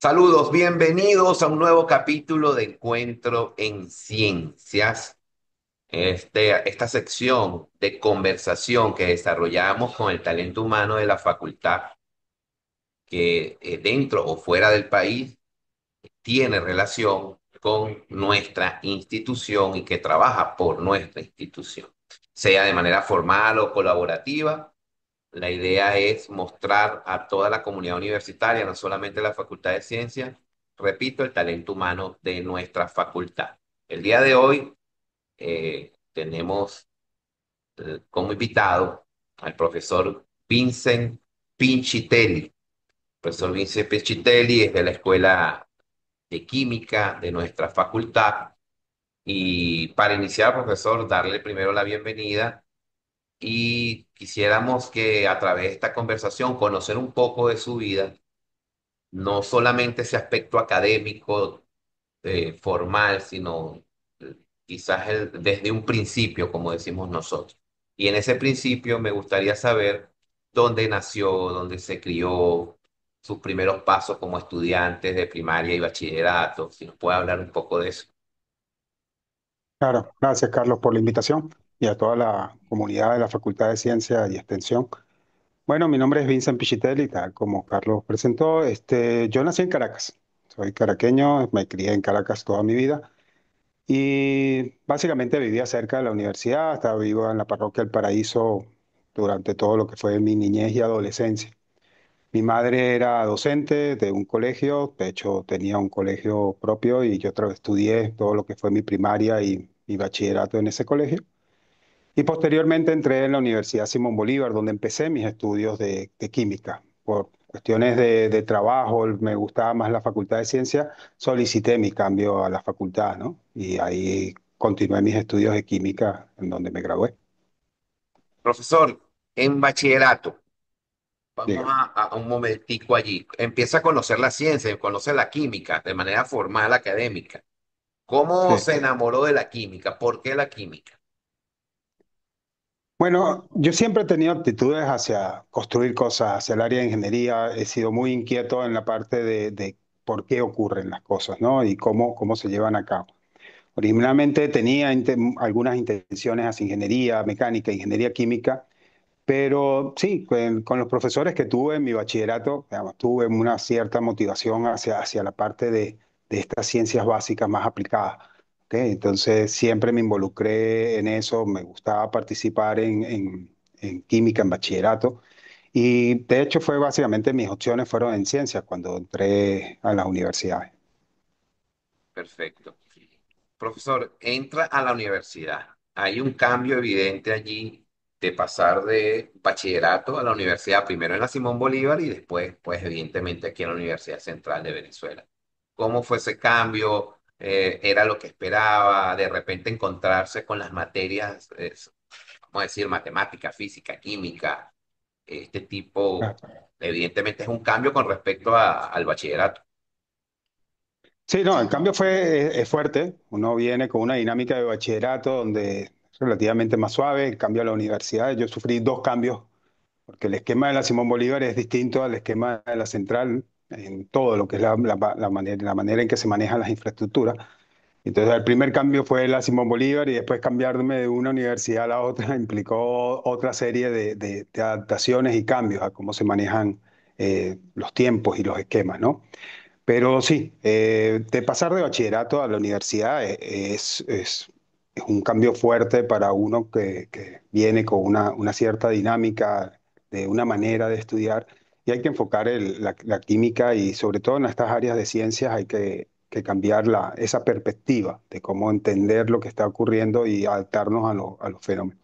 Saludos, bienvenidos a un nuevo capítulo de Encuentro en Ciencias. Esta sección de conversación que desarrollamos con el talento humano de la facultad, que dentro o fuera del país tiene relación con nuestra institución y que trabaja por nuestra institución, sea de manera formal o colaborativa. La idea es mostrar a toda la comunidad universitaria, no solamente la Facultad de Ciencias, repito, el talento humano de nuestra facultad. El día de hoy tenemos como invitado al profesor Vincent Pincitelli. El profesor Vincent Pincitelli es de la Escuela de Química de nuestra facultad. Y para iniciar, profesor, darle primero la bienvenida y quisiéramos que a través de esta conversación conocer un poco de su vida, no solamente ese aspecto académico, formal, sino quizás desde un principio, como decimos nosotros. Y en ese principio me gustaría saber dónde nació, dónde se crió, sus primeros pasos como estudiante de primaria y bachillerato, si nos puede hablar un poco de eso. Claro, gracias Carlos por la invitación y a toda la comunidad de la Facultad de Ciencia y Extensión. Bueno, mi nombre es Vincent Pichitelli, tal como Carlos presentó. Yo nací en Caracas, soy caraqueño, me crié en Caracas toda mi vida y básicamente vivía cerca de la universidad, estaba vivo en la parroquia El Paraíso durante todo lo que fue mi niñez y adolescencia. Mi madre era docente de un colegio, de hecho tenía un colegio propio y yo estudié todo lo que fue mi primaria y bachillerato en ese colegio. Y posteriormente entré en la Universidad Simón Bolívar, donde empecé mis estudios de química. Por cuestiones de trabajo, me gustaba más la Facultad de Ciencia, solicité mi cambio a la facultad, ¿no? Y ahí continué mis estudios de química, en donde me gradué. Profesor, en bachillerato, vamos Diga. a un momentico allí. Empieza a conocer la ciencia, conoce la química de manera formal, académica. ¿Cómo Sí. se enamoró de la química? ¿Por qué la química? Bueno, yo siempre he tenido aptitudes hacia construir cosas, hacia el área de ingeniería. He sido muy inquieto en la parte de por qué ocurren las cosas, ¿no? Y cómo se llevan a cabo. Originalmente tenía algunas intenciones hacia ingeniería mecánica, ingeniería química, pero sí, con los profesores que tuve en mi bachillerato, digamos, tuve una cierta motivación hacia la parte de estas ciencias básicas más aplicadas. ¿Ok? Entonces siempre me involucré en eso, me gustaba participar en química en bachillerato y de hecho fue básicamente mis opciones fueron en ciencias cuando entré a las universidades. Perfecto. Profesor, entra a la universidad. Hay un cambio evidente allí de pasar de bachillerato a la universidad, primero en la Simón Bolívar y después, pues evidentemente aquí en la Universidad Central de Venezuela. ¿Cómo fue ese cambio? ¿Era lo que esperaba? De repente encontrarse con las materias, vamos a decir, matemática, física, química, este tipo, evidentemente es un cambio con respecto al bachillerato. Sí, no, el cambio es fuerte. Uno viene con una dinámica de bachillerato donde es relativamente más suave. El cambio a la universidad, yo sufrí dos cambios, porque el esquema de la Simón Bolívar es distinto al esquema de la Central en todo lo que es la manera en que se manejan las infraestructuras. Entonces, el primer cambio fue la Simón Bolívar y después cambiarme de una universidad a la otra implicó otra serie de adaptaciones y cambios a cómo se manejan los tiempos y los esquemas, ¿no? Pero sí, de pasar de bachillerato a la universidad es un cambio fuerte para uno que viene con una cierta dinámica de una manera de estudiar y hay que enfocar la química y sobre todo en estas áreas de ciencias hay que cambiar esa perspectiva de cómo entender lo que está ocurriendo y adaptarnos a los fenómenos.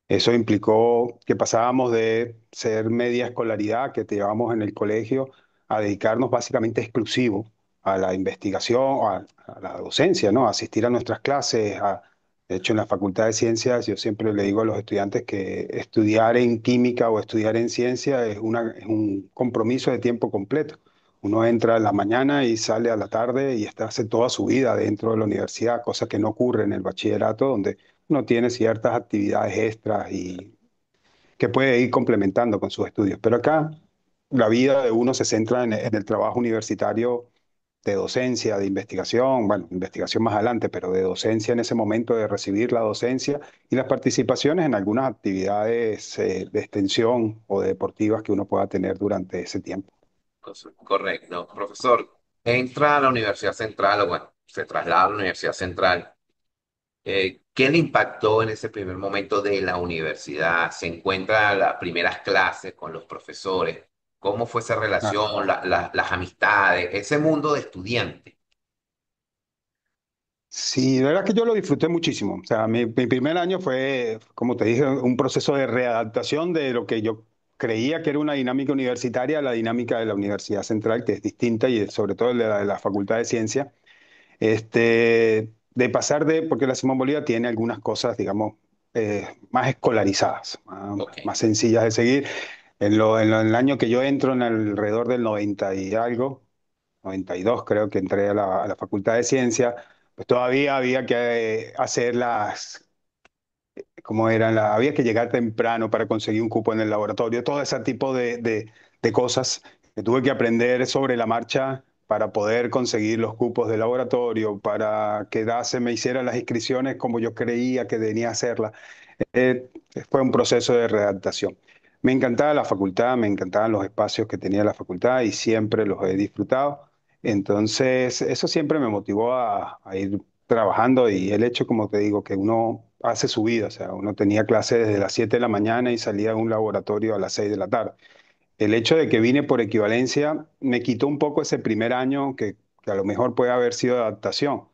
Eso implicó que pasábamos de ser media escolaridad que te llevábamos en el colegio a dedicarnos básicamente exclusivo a la investigación, a la docencia, ¿no? A asistir a nuestras clases. De hecho, en la Facultad de Ciencias yo siempre le digo a los estudiantes que estudiar en química o estudiar en ciencia es un compromiso de tiempo completo. Uno entra en la mañana y sale a la tarde y está, hace toda su vida dentro de la universidad, cosa que no ocurre en el bachillerato, donde uno tiene ciertas actividades extras y que puede ir complementando con sus estudios. Pero acá la vida de uno se centra en el trabajo universitario de docencia, de investigación, bueno, investigación más adelante, pero de docencia en ese momento, de recibir la docencia y las participaciones en algunas actividades de extensión o deportivas que uno pueda tener durante ese tiempo. Correcto. Profesor, entra a la Universidad Central, o bueno, se traslada a la Universidad Central. ¿Qué le impactó en ese primer momento de la universidad? ¿Se encuentra las primeras clases con los profesores? ¿Cómo fue esa Ah, relación, las amistades, ese mundo de estudiante? sí, de verdad que yo lo disfruté muchísimo. O sea, mi primer año fue, como te dije, un proceso de readaptación de lo que yo creía que era una dinámica universitaria a la dinámica de la Universidad Central, que es distinta y sobre todo de la Facultad de Ciencia. De pasar de, porque la Simón Bolívar tiene algunas cosas, digamos, más escolarizadas, Ok, más sencillas de seguir. En el año que yo entro, en alrededor del 90 y algo, 92 creo que entré a la Facultad de Ciencia, pues todavía había que hacer como eran, había que llegar temprano para conseguir un cupo en el laboratorio, todo ese tipo de cosas que tuve que aprender sobre la marcha para poder conseguir los cupos de laboratorio, para que DASE me hiciera las inscripciones como yo creía que debía hacerlas. Eh, Fue un proceso de readaptación. Me encantaba la facultad, me encantaban los espacios que tenía la facultad y siempre los he disfrutado. Entonces, eso siempre me motivó a ir trabajando y el hecho, como te digo, que uno hace su vida, o sea, uno tenía clase desde las 7 de la mañana y salía de un laboratorio a las 6 de la tarde. El hecho de que vine por equivalencia me quitó un poco ese primer año que a lo mejor puede haber sido de adaptación.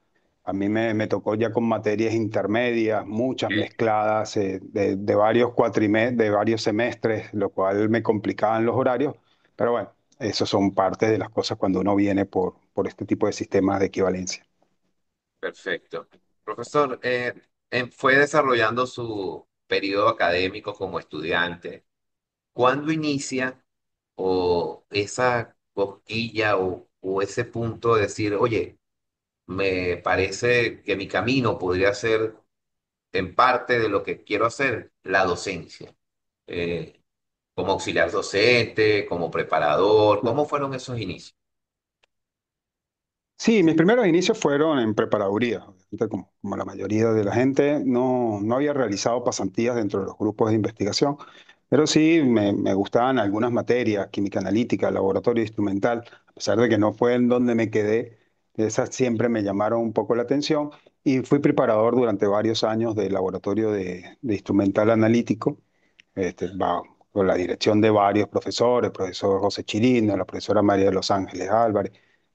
A mí me tocó ya con materias intermedias, muchas ok, mezcladas, de varios de varios semestres, lo cual me complicaban los horarios. Pero bueno, eso son parte de las cosas cuando uno viene por este tipo de sistemas de equivalencia. perfecto. Profesor, fue desarrollando su periodo académico como estudiante. ¿Cuándo inicia o esa cosquilla o ese punto de decir, oye, me parece que mi camino podría ser en parte de lo que quiero hacer, la docencia? Eh, Como auxiliar docente, como preparador, ¿cómo fueron esos inicios? Sí, mis primeros inicios fueron en preparaduría. Obviamente, como la mayoría de la gente, no había realizado pasantías dentro de los grupos de investigación, pero sí me gustaban algunas materias, química analítica, laboratorio instrumental, a pesar de que no fue en donde me quedé, esas siempre me llamaron un poco la atención y fui preparador durante varios años del laboratorio de instrumental analítico, con la dirección de varios profesores, el profesor José Chirino, la profesora María de los Ángeles Álvarez,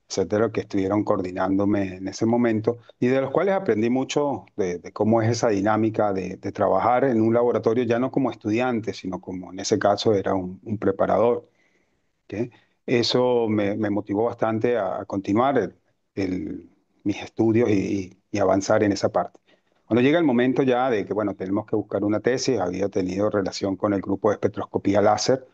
etcétera, que estuvieron coordinándome en ese momento y de los cuales aprendí mucho de cómo es esa dinámica de trabajar en un laboratorio ya no como estudiante, sino como en ese caso era un preparador. ¿Ok? Eso me motivó bastante a continuar mis estudios y avanzar en esa parte. Cuando llega el momento ya de que, bueno, tenemos que buscar una tesis, había tenido relación con el grupo de espectroscopía láser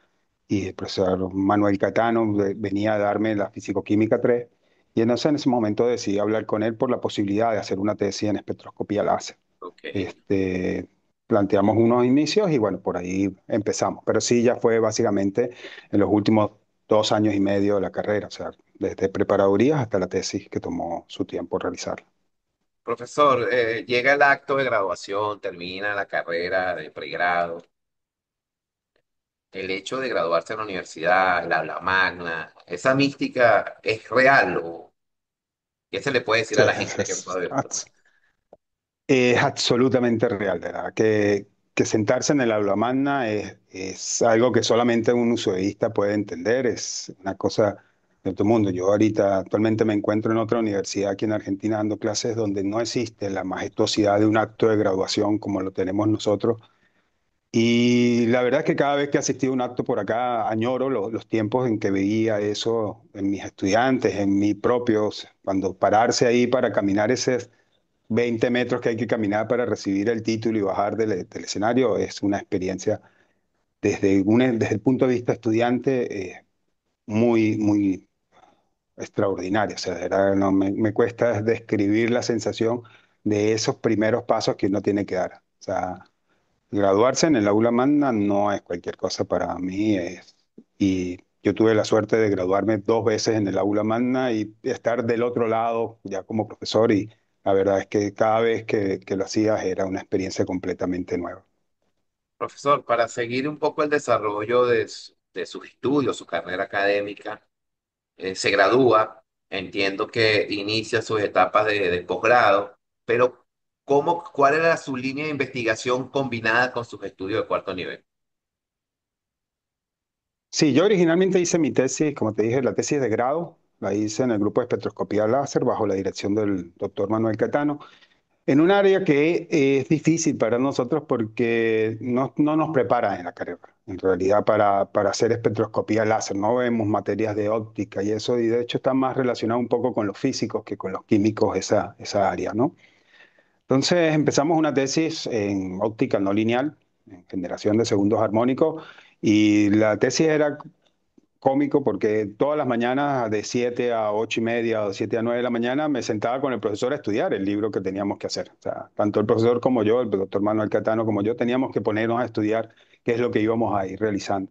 y el profesor Manuel Catano venía a darme la Fisicoquímica 3 y entonces en ese momento decidí hablar con él por la posibilidad de hacer una tesis en espectroscopía láser. Ok. Este, Planteamos unos inicios y bueno, por ahí empezamos. Pero sí, ya fue básicamente en los últimos 2 años y medio de la carrera, o sea, desde preparadurías hasta la tesis que tomó su tiempo realizar. Profesor, llega el acto de graduación, termina la carrera de pregrado. El hecho de graduarse en la universidad, el aula magna, esa mística es real o qué se le puede decir Sí, a la gente que puede... es absolutamente real, ¿verdad? Que sentarse en el aula magna es algo que solamente un usuarista puede entender, es una cosa de otro mundo. Yo ahorita actualmente me encuentro en otra universidad aquí en Argentina dando clases donde no existe la majestuosidad de un acto de graduación como lo tenemos nosotros. Y la verdad es que cada vez que he asistido a un acto por acá, añoro los tiempos en que veía eso en mis estudiantes, en mis propios, cuando pararse ahí para caminar esos 20 metros que hay que caminar para recibir el título y bajar del escenario es una experiencia desde el punto de vista estudiante muy extraordinaria. O sea, de verdad, no, me cuesta describir la sensación de esos primeros pasos que uno tiene que dar. O sea, graduarse en el aula magna no es cualquier cosa para mí Yo tuve la suerte de graduarme dos veces en el aula magna y estar del otro lado ya como profesor y la verdad es que cada vez que lo hacías era una experiencia completamente nueva. Profesor, para seguir un poco el desarrollo de sus estudios, su carrera académica, se gradúa, entiendo que inicia sus etapas de posgrado, pero ¿cuál era su línea de investigación combinada con sus estudios de cuarto nivel? Sí, yo originalmente hice mi tesis, como te dije, la tesis de grado, la hice en el grupo de espectroscopía láser bajo la dirección del doctor Manuel Catano, en un área que es difícil para nosotros porque no nos prepara en la carrera, en realidad para hacer espectroscopía láser. No vemos materias de óptica y eso, y de hecho está más relacionado un poco con los físicos que con los químicos esa área, ¿no? Entonces empezamos una tesis en óptica no lineal, en generación de segundos armónicos, y la tesis era cómico porque todas las mañanas de 7 a 8 y media o 7 a 9 de la mañana me sentaba con el profesor a estudiar el libro que teníamos que hacer. O sea, tanto el profesor como yo, el doctor Manuel Catano como yo, teníamos que ponernos a estudiar qué es lo que íbamos a ir realizando.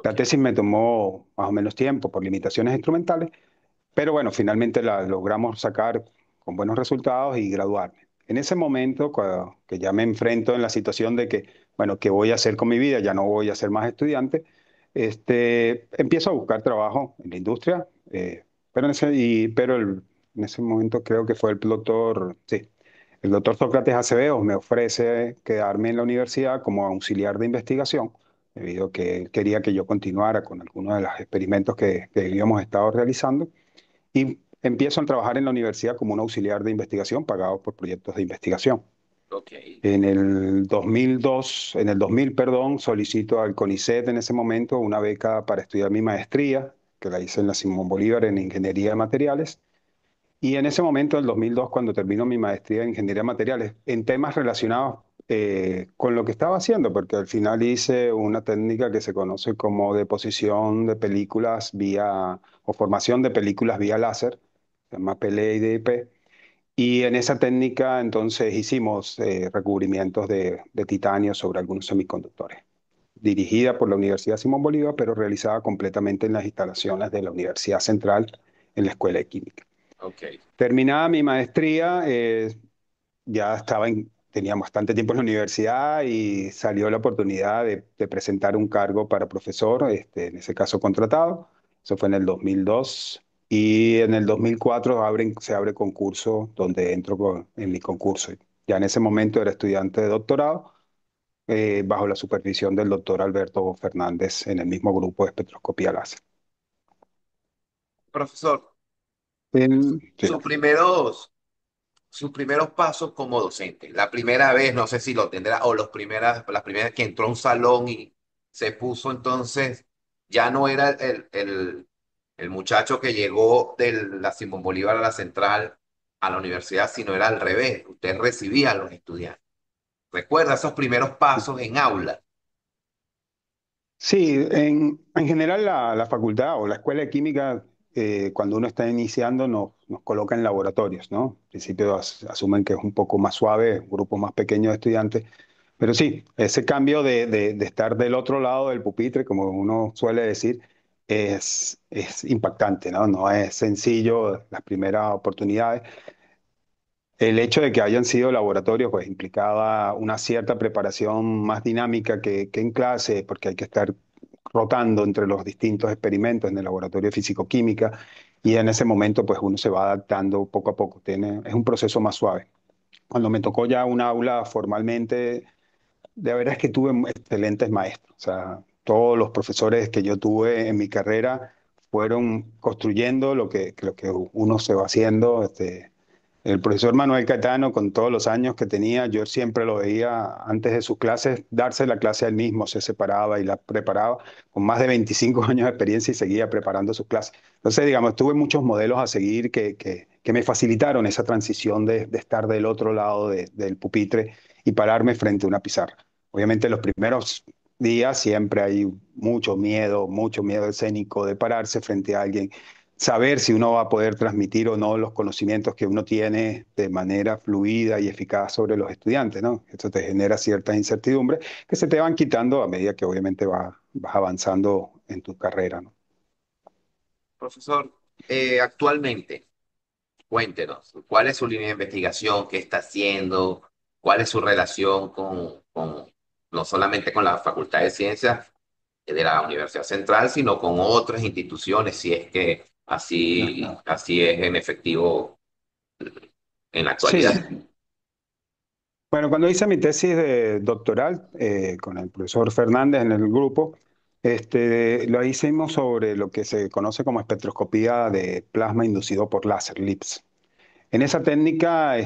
La Ok, tesis me tomó más o menos tiempo por limitaciones instrumentales, pero bueno, finalmente la logramos sacar con buenos resultados y graduarme. En ese momento, que ya me enfrento en la situación de que, bueno, ¿qué voy a hacer con mi vida? Ya no voy a ser más estudiante. Empiezo a buscar trabajo en la industria, en ese momento creo que fue sí, el doctor Sócrates Acevedo me ofrece quedarme en la universidad como auxiliar de investigación, debido a que él quería que yo continuara con algunos de los experimentos que habíamos estado realizando. Y empiezo a trabajar en la universidad como un auxiliar de investigación pagado por proyectos de investigación. ok, En el 2000, perdón, solicito al CONICET en ese momento una beca para estudiar mi maestría, que la hice en la Simón Bolívar en Ingeniería de Materiales. Y en ese momento, en el 2002, cuando termino mi maestría en Ingeniería de Materiales, en temas relacionados con lo que estaba haciendo, porque al final hice una técnica que se conoce como deposición de películas vía, o formación de películas vía láser, se llama PLA-DP. Y en esa técnica entonces hicimos recubrimientos de titanio sobre algunos semiconductores, dirigida por la Universidad Simón Bolívar, pero realizada completamente en las instalaciones de la Universidad Central en la Escuela de Química. ok. Terminada mi maestría, ya tenía bastante tiempo en la universidad y salió la oportunidad de presentar un cargo para profesor, en ese caso contratado. Eso fue en el 2002. Y en el 2004 se abre concurso donde entro en mi concurso. Ya en ese momento era estudiante de doctorado, bajo la supervisión del doctor Alberto Fernández en el mismo grupo de espectroscopía láser. Profesor, Sí. sus primeros, sus primeros pasos como docente, la primera vez, no sé si lo tendrá, o las primeras que entró a un salón y se puso entonces, ya no era el muchacho que llegó de la Simón Bolívar a la Central a la universidad, sino era al revés, usted recibía a los estudiantes. ¿Recuerda esos primeros pasos en aula? Sí, en general la facultad o la escuela de química, cuando uno está iniciando, nos coloca en laboratorios, ¿no? Al principio asumen que es un poco más suave, un grupo más pequeño de estudiantes, pero sí, ese cambio de estar del otro lado del pupitre, como uno suele decir, es impactante, ¿no? No es sencillo las primeras oportunidades. El hecho de que hayan sido laboratorios, pues implicaba una cierta preparación más dinámica que en clase, porque hay que estar rotando entre los distintos experimentos en el laboratorio de físico-química, y en ese momento, pues uno se va adaptando poco a poco. Es un proceso más suave. Cuando me tocó ya un aula formalmente, de verdad es que tuve excelentes maestros. O sea, todos los profesores que yo tuve en mi carrera fueron construyendo lo que uno se va haciendo. El profesor Manuel Catano, con todos los años que tenía, yo siempre lo veía antes de sus clases, darse la clase a él mismo, se separaba y la preparaba con más de 25 años de experiencia y seguía preparando sus clases. Entonces, digamos, tuve muchos modelos a seguir que me facilitaron esa transición de estar del otro lado del pupitre y pararme frente a una pizarra. Obviamente, los primeros días siempre hay mucho miedo escénico de pararse frente a alguien, saber si uno va a poder transmitir o no los conocimientos que uno tiene de manera fluida y eficaz sobre los estudiantes, ¿no? Esto te genera cierta incertidumbre que se te van quitando a medida que obviamente vas avanzando en tu carrera, ¿no? Profesor, actualmente, cuéntenos, ¿cuál es su línea de investigación? ¿Qué está haciendo? ¿Cuál es su relación no solamente con la Facultad de Ciencias de la Universidad Central, sino con otras instituciones, si es que así es en efectivo en la actualidad? Sí, bueno, cuando hice mi tesis de doctoral con el profesor Fernández en el grupo, lo hicimos sobre lo que se conoce como espectroscopía de plasma inducido por láser, LIPS. En esa técnica,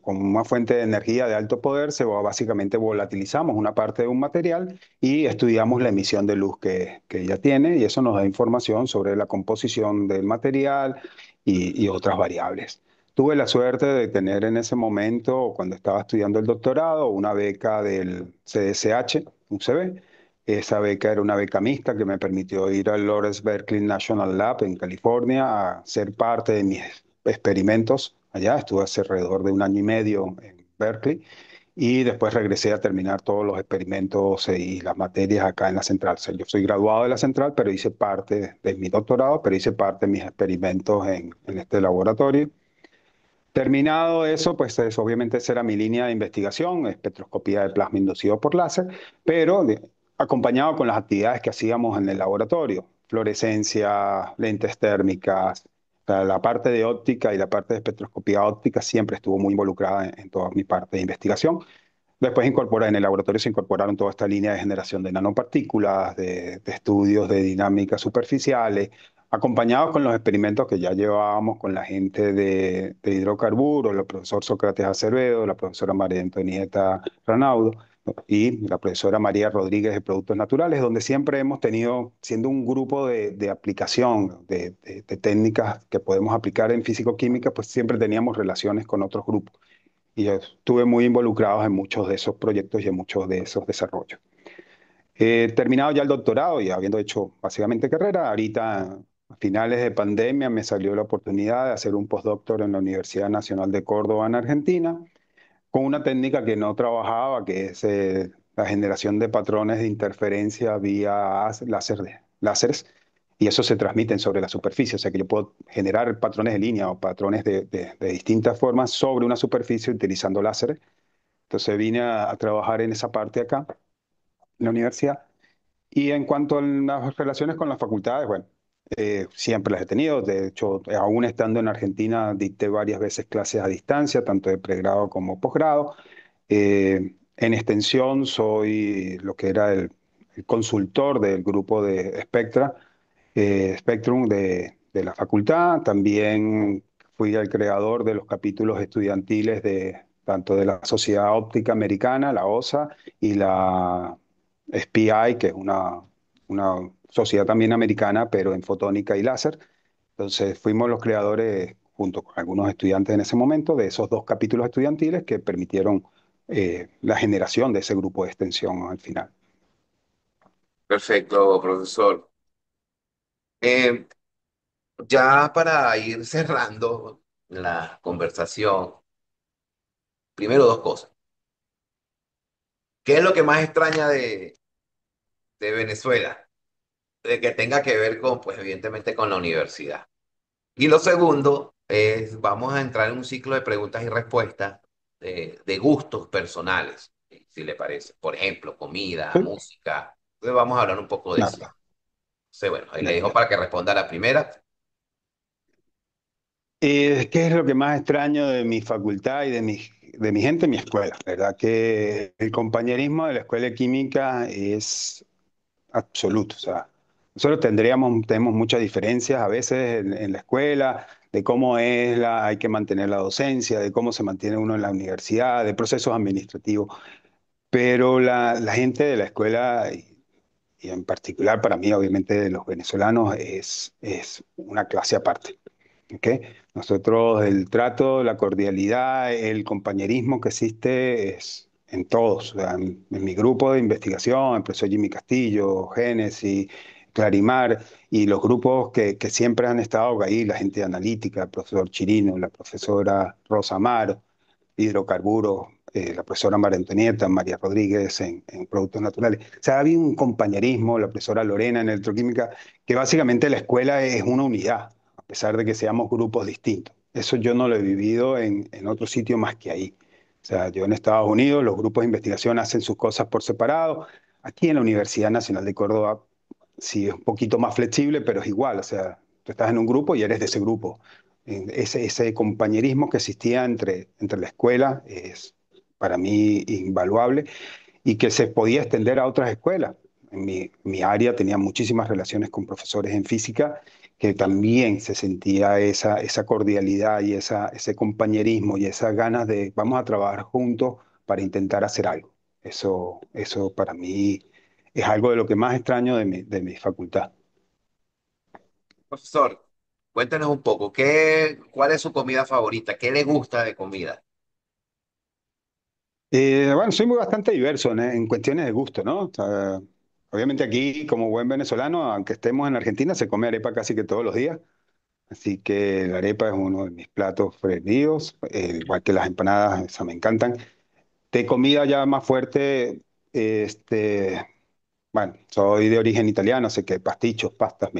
con una fuente de energía de alto poder, básicamente volatilizamos una parte de un material y estudiamos la emisión de luz que ella tiene, y eso nos da información sobre la composición del material y otras variables. Tuve la suerte de tener en ese momento, cuando estaba estudiando el doctorado, una beca del CDSH, UCB. Esa beca era una beca mixta que me permitió ir al Lawrence Berkeley National Lab en California a ser parte de mis experimentos allá. Estuve hace alrededor de un año y medio en Berkeley y después regresé a terminar todos los experimentos y las materias acá en la central. O sea, yo soy graduado de la central, pero hice parte de mi doctorado, pero hice parte de mis experimentos en este laboratorio. Terminado eso, pues obviamente esa era mi línea de investigación, espectroscopía de plasma inducido por láser, pero acompañado con las actividades que hacíamos en el laboratorio, fluorescencia, lentes térmicas, o sea, la parte de óptica y la parte de espectroscopía óptica siempre estuvo muy involucrada en toda mi parte de investigación. Después en el laboratorio se incorporaron toda esta línea de generación de nanopartículas, de estudios de dinámicas superficiales, acompañados con los experimentos que ya llevábamos con la gente de hidrocarburos, el profesor Sócrates Acevedo, la profesora María Antonieta Ranaudo, ¿no? Y la profesora María Rodríguez de Productos Naturales, donde siempre hemos tenido, siendo un grupo de aplicación de técnicas que podemos aplicar en físico-química, pues siempre teníamos relaciones con otros grupos y estuve muy involucrado en muchos de esos proyectos y en muchos de esos desarrollos. He terminado ya el doctorado y habiendo hecho básicamente carrera, ahorita a finales de pandemia me salió la oportunidad de hacer un postdoctor en la Universidad Nacional de Córdoba en Argentina, con una técnica que no trabajaba, que es la generación de patrones de interferencia vía láseres, y eso se transmiten sobre la superficie, o sea que yo puedo generar patrones de línea o patrones de distintas formas sobre una superficie utilizando láseres. Entonces vine a trabajar en esa parte acá, en la universidad. Y en cuanto a las relaciones con las facultades, bueno, siempre las he tenido. De hecho, aún estando en Argentina, dicté varias veces clases a distancia, tanto de pregrado como posgrado. En extensión, soy lo que era el consultor del grupo de Spectrum de la facultad. También fui el creador de los capítulos estudiantiles de tanto de la Sociedad Óptica Americana, la OSA, y la SPI, que es una sociedad también americana, pero en fotónica y láser. Entonces fuimos los creadores, junto con algunos estudiantes en ese momento, de esos dos capítulos estudiantiles que permitieron la generación de ese grupo de extensión al final. Perfecto, profesor. Eh, ya para ir cerrando la conversación, primero dos cosas. ¿Qué es lo que más extraña de Venezuela? De que tenga que ver con, pues evidentemente, con la universidad. Y lo segundo es, vamos a entrar en un ciclo de preguntas y respuestas de gustos personales, si le parece. Por ejemplo, comida, Sí, música. Entonces vamos a hablar un poco de eso. claro. Entonces, bueno, ahí le dejo para que responda a la primera. ¿Qué es lo que más extraño de mi facultad y de mi gente en mi escuela? La verdad que el compañerismo de la escuela de química es absoluto. O sea, nosotros tenemos muchas diferencias a veces en la escuela, de cómo hay que mantener la docencia, de cómo se mantiene uno en la universidad, de procesos administrativos. Pero la gente de la escuela, y en particular para mí, obviamente, de los venezolanos, es una clase aparte. ¿Ok? Nosotros el trato, la cordialidad, el compañerismo que existe es en todos. O sea, en mi grupo de investigación, el profesor Jimmy Castillo, Génesis, Clarimar, y los grupos que siempre han estado ahí, la gente de analítica, el profesor Chirino, la profesora Rosa Amaro, hidrocarburos. la profesora María Antonieta, María Rodríguez en productos naturales. O sea, había un compañerismo, la profesora Lorena en electroquímica, que básicamente la escuela es una unidad, a pesar de que seamos grupos distintos. Eso yo no lo he vivido en otro sitio más que ahí. O sea, yo en Estados Unidos, los grupos de investigación hacen sus cosas por separado. Aquí en la Universidad Nacional de Córdoba sí es un poquito más flexible, pero es igual. O sea, tú estás en un grupo y eres de ese grupo. Ese compañerismo que existía entre la escuela es para mí invaluable y que se podía extender a otras escuelas. En mi área tenía muchísimas relaciones con profesores en física que también se sentía esa cordialidad y ese compañerismo y esas ganas de vamos a trabajar juntos para intentar hacer algo. Eso para mí es algo de lo que más extraño de mi facultad. Profesor, cuéntenos un poco, cuál es su comida favorita? ¿Qué le gusta de comida? Bueno, soy muy bastante diverso en cuestiones de gusto, ¿no? O sea, obviamente aquí, como buen venezolano, aunque estemos en Argentina, se come arepa casi que todos los días. Así que la arepa es uno de mis platos preferidos, igual que las empanadas, esas me encantan. De comida ya más fuerte, este, bueno, soy de origen italiano, así que pastichos, pastas,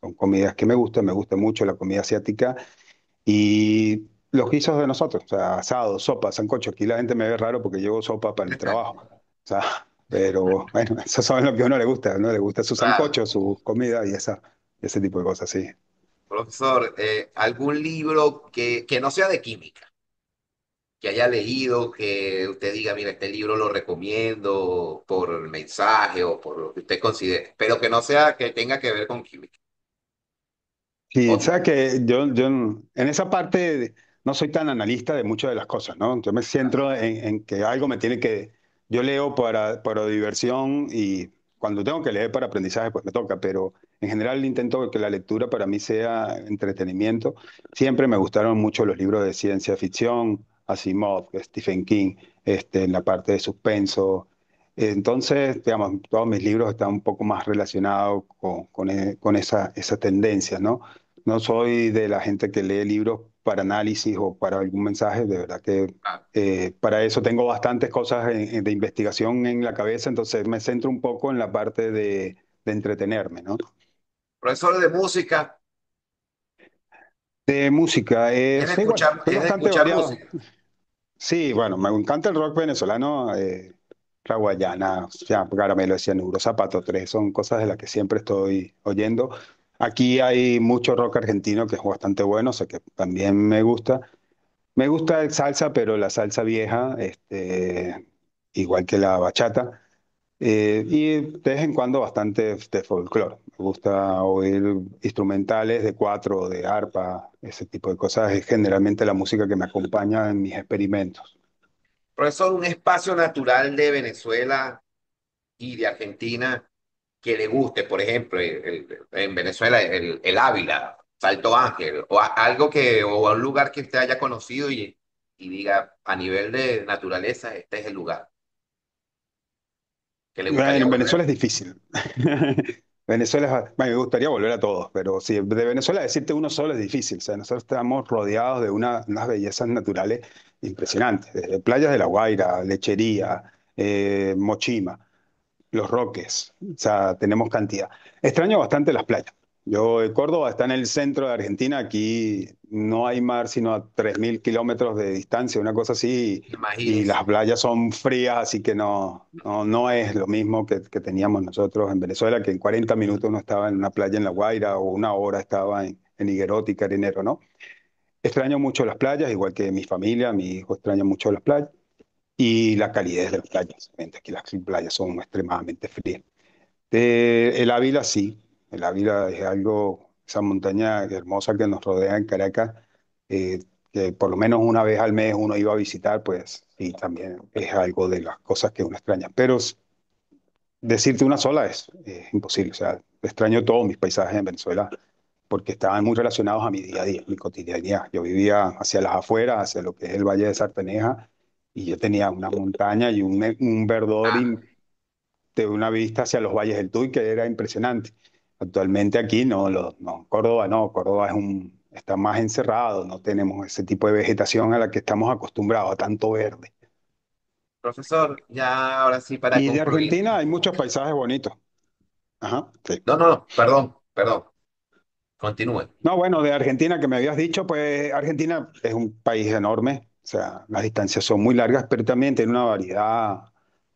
son comidas que me gusta mucho la comida asiática y los guisos de nosotros, o sea, asado, sopa, sancocho. Aquí la gente me ve raro porque llevo sopa para el trabajo. O sea, pero bueno, eso son lo que a uno le gusta, ¿no? Le gusta su Claro. sancocho, su comida y ese tipo de cosas, sí. Profesor, ¿algún libro que no sea de química, que haya leído, que usted diga, mira, este libro lo recomiendo por el mensaje o por lo que usted considere, pero que no sea que tenga que ver con química? Sí, O- sabes que yo en esa parte no soy tan analista de muchas de las cosas, ¿no? Yo me centro en que algo me tiene que... Yo leo para diversión y cuando tengo que leer para aprendizaje, pues me toca, pero en general intento que la lectura para mí sea entretenimiento. Siempre me gustaron mucho los libros de ciencia ficción, Asimov, Stephen King, en la parte de suspenso. Entonces, digamos, todos mis libros están un poco más relacionados con esa tendencia, ¿no? No soy de la gente que lee libros para análisis o para algún mensaje, de verdad que para eso tengo bastantes cosas de investigación en la cabeza, entonces me centro un poco en la parte de entretenerme, ¿no? Profesor de música, De música, sí, bueno, soy ¿es de bastante escuchar variado. música? Sí, bueno, me encanta el rock venezolano, Raguayana, ya, Caramelo de Cianuro, Zapato 3, son cosas de las que siempre estoy oyendo. Aquí hay mucho rock argentino que es bastante bueno, o sea que también me gusta. Me gusta el salsa, pero la salsa vieja, igual que la bachata. Y de vez en cuando bastante de folclore. Me gusta oír instrumentales de cuatro, de arpa, ese tipo de cosas. Es generalmente la música que me acompaña en mis experimentos. Profesor, un espacio natural de Venezuela y de Argentina que le guste, por ejemplo, en Venezuela, el Ávila, Salto Ángel, algo o un lugar que usted haya conocido y diga, a nivel de naturaleza, este es el lugar que le gustaría Bueno, en Venezuela volver. es difícil. Bueno, me gustaría volver a todos, pero sí, de Venezuela decirte uno solo es difícil. O sea, nosotros estamos rodeados de unas bellezas naturales impresionantes, desde playas de La Guaira, Lechería, Mochima. Los Roques, o sea, tenemos cantidad. Extraño bastante las playas. Córdoba está en el centro de Argentina, aquí no hay mar sino a 3.000 kilómetros de distancia, una cosa así, y Imagínese. las playas son frías, así que no es lo mismo que teníamos nosotros en Venezuela, que en 40 minutos uno estaba en una playa en La Guaira o una hora estaba en Higuerote y Carinero, ¿no? Extraño mucho las playas, igual que mi familia, mi hijo extraña mucho las playas y la calidez de las playas. Obviamente, aquí las playas son extremadamente frías. El Ávila sí, el Ávila es algo, esa montaña hermosa que nos rodea en Caracas, eh, que por lo menos una vez al mes uno iba a visitar, pues sí, también es algo de las cosas que uno extraña. Pero decirte una sola es imposible, o sea, extraño todos mis paisajes en Venezuela porque estaban muy relacionados a mi día a día, mi cotidianidad. Yo vivía hacia las afueras, hacia lo que es el Valle de Sarteneja, y yo tenía una montaña y un verdor Ah, de una vista hacia los valles del Tuy que era impresionante. Actualmente aquí no, Córdoba no, Córdoba está más encerrado, no tenemos ese tipo de vegetación a la que estamos acostumbrados, a tanto verde. Profesor, ya ahora sí para Y de concluir. Argentina hay muchos paisajes bonitos. Ajá, sí. No, no, no, perdón, perdón, continúe. No, bueno, de Argentina que me habías dicho, pues Argentina es un país enorme, o sea, las distancias son muy largas, pero también tiene una variedad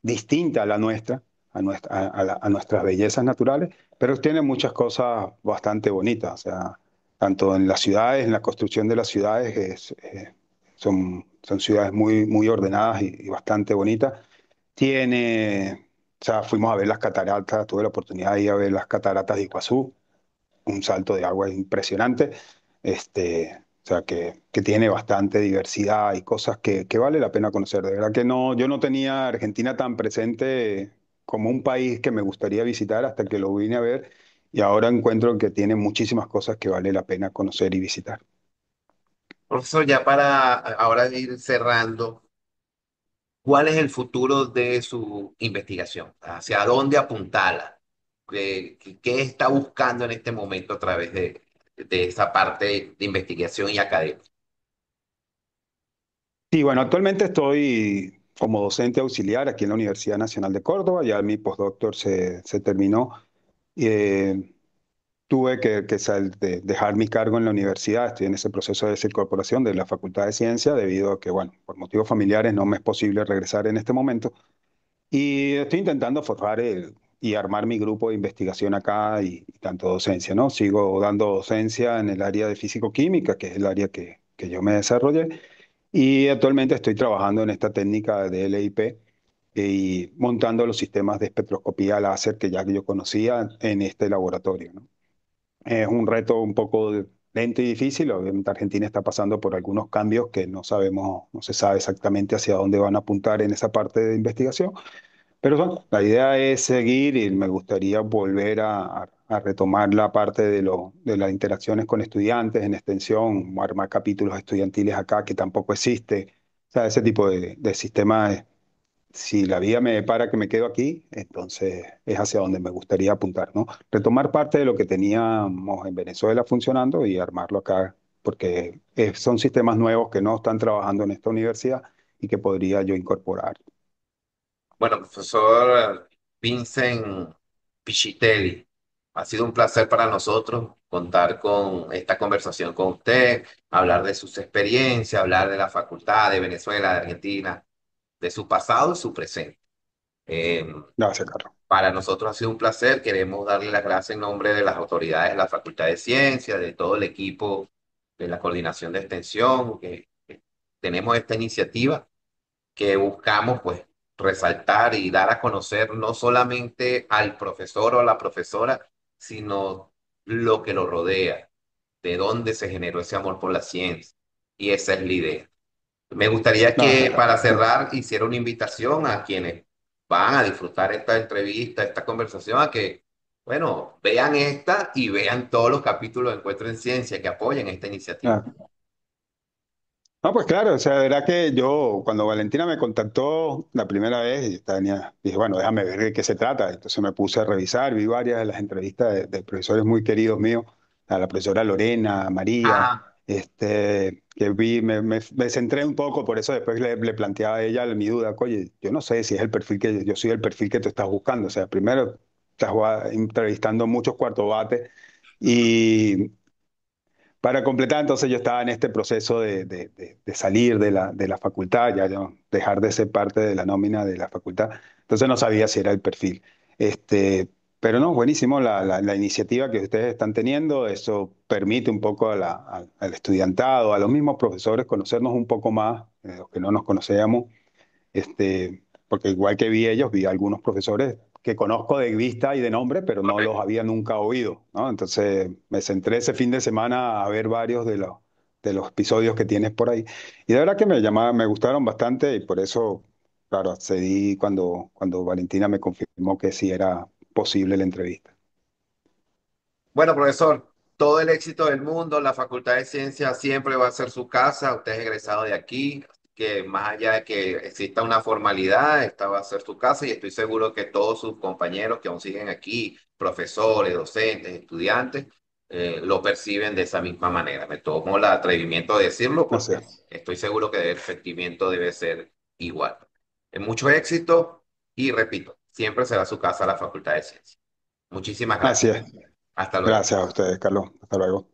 distinta a la nuestra, a nuestras bellezas naturales, pero tiene muchas cosas bastante bonitas, o sea, tanto en las ciudades, en la construcción de las ciudades, son ciudades muy ordenadas y bastante bonitas. O sea, fuimos a ver las cataratas, tuve la oportunidad de ir a ver las cataratas de Iguazú, un salto de agua impresionante, o sea, que tiene bastante diversidad y cosas que vale la pena conocer. De verdad que no, yo no tenía Argentina tan presente como un país que me gustaría visitar hasta que lo vine a ver y ahora encuentro que tiene muchísimas cosas que vale la pena conocer y visitar. Profesor, ya para ahora ir cerrando, ¿cuál es el futuro de su investigación? ¿Hacia dónde apuntarla? ¿Qué está buscando en este momento a través de esa parte de investigación y academia? Sí, bueno, actualmente estoy como docente auxiliar aquí en la Universidad Nacional de Córdoba, ya mi postdoctor se terminó. Eh, Tuve dejar mi cargo en la universidad, estoy en ese proceso de desincorporación de la Facultad de Ciencia debido a que, bueno, por motivos familiares no me es posible regresar en este momento. Y estoy intentando y armar mi grupo de investigación acá y tanto docencia, ¿no? Sigo dando docencia en el área de físico-química, que es el área que yo me desarrollé, y actualmente estoy trabajando en esta técnica de LIP y montando los sistemas de espectroscopía láser que ya yo conocía en este laboratorio, ¿no? Es un reto un poco lento y difícil. Obviamente Argentina está pasando por algunos cambios que no sabemos, no se sabe exactamente hacia dónde van a apuntar en esa parte de investigación. Pero bueno, la idea es seguir y me gustaría volver a retomar la parte de las interacciones con estudiantes en extensión, armar capítulos estudiantiles acá que tampoco existe. O sea, ese tipo de sistemas, si la vida me depara que me quedo aquí, entonces es hacia donde me gustaría apuntar, ¿no? Retomar parte de lo que teníamos en Venezuela funcionando y armarlo acá, porque son sistemas nuevos que no están trabajando en esta universidad y que podría yo incorporar. Bueno, profesor Vincent Pichitelli, ha sido un placer para nosotros contar con esta conversación con usted, hablar de sus experiencias, hablar de la facultad de Venezuela, de Argentina, de su pasado y su presente. Eh, Gracias, Carlos. para nosotros ha sido un placer. Queremos darle las gracias en nombre de las autoridades de la Facultad de Ciencias, de todo el equipo de la Coordinación de Extensión, que tenemos esta iniciativa que buscamos pues resaltar y dar a conocer no solamente al profesor o a la profesora, sino lo que lo rodea, de dónde se generó ese amor por la ciencia. Y esa es la idea. Me gustaría que Gracias, para Carlos. cerrar hiciera una invitación a quienes van a disfrutar esta entrevista, esta conversación, a que, bueno, vean esta y vean todos los capítulos de Encuentro en Ciencia que apoyen esta iniciativa. Ah, no, pues claro, o sea, de verdad que yo, cuando Valentina me contactó la primera vez, dije, bueno, déjame ver de qué se trata. Entonces me puse a revisar, vi varias de las entrevistas de profesores muy queridos míos, a la profesora Lorena, a María, Ah, que me centré un poco, por eso después le planteaba a ella mi duda, oye, yo no sé si es el perfil que yo soy el perfil que tú estás buscando. O sea, primero estás entrevistando muchos cuarto bates y para completar, entonces yo estaba en este proceso de salir de la facultad, ya yo dejar de ser parte de la nómina de la facultad, entonces no sabía si era el perfil. Pero no, buenísimo la iniciativa que ustedes están teniendo, eso permite un poco al estudiantado, a los mismos profesores conocernos un poco más, los que no nos conocíamos, porque igual que vi ellos, vi algunos profesores que conozco de vista y de nombre, pero no los correcto. había nunca oído, ¿no? Entonces me centré ese fin de semana a ver varios de los episodios que tienes por ahí. Y de verdad que me gustaron bastante y por eso, claro, accedí cuando Valentina me confirmó que sí era posible la entrevista. Bueno, profesor, todo el éxito del mundo, la Facultad de Ciencias siempre va a ser su casa, usted es egresado de aquí, así que más allá de que exista una formalidad, esta va a ser su casa y estoy seguro que todos sus compañeros que aún siguen aquí, profesores, docentes, estudiantes, lo perciben de esa misma manera. Me tomo el atrevimiento de decirlo No sé. porque estoy seguro que el sentimiento debe ser igual. Mucho éxito y repito, siempre será su casa la Facultad de Ciencias. Muchísimas Así gracias. es. Hasta luego. Gracias a ustedes, Carlos. Hasta luego.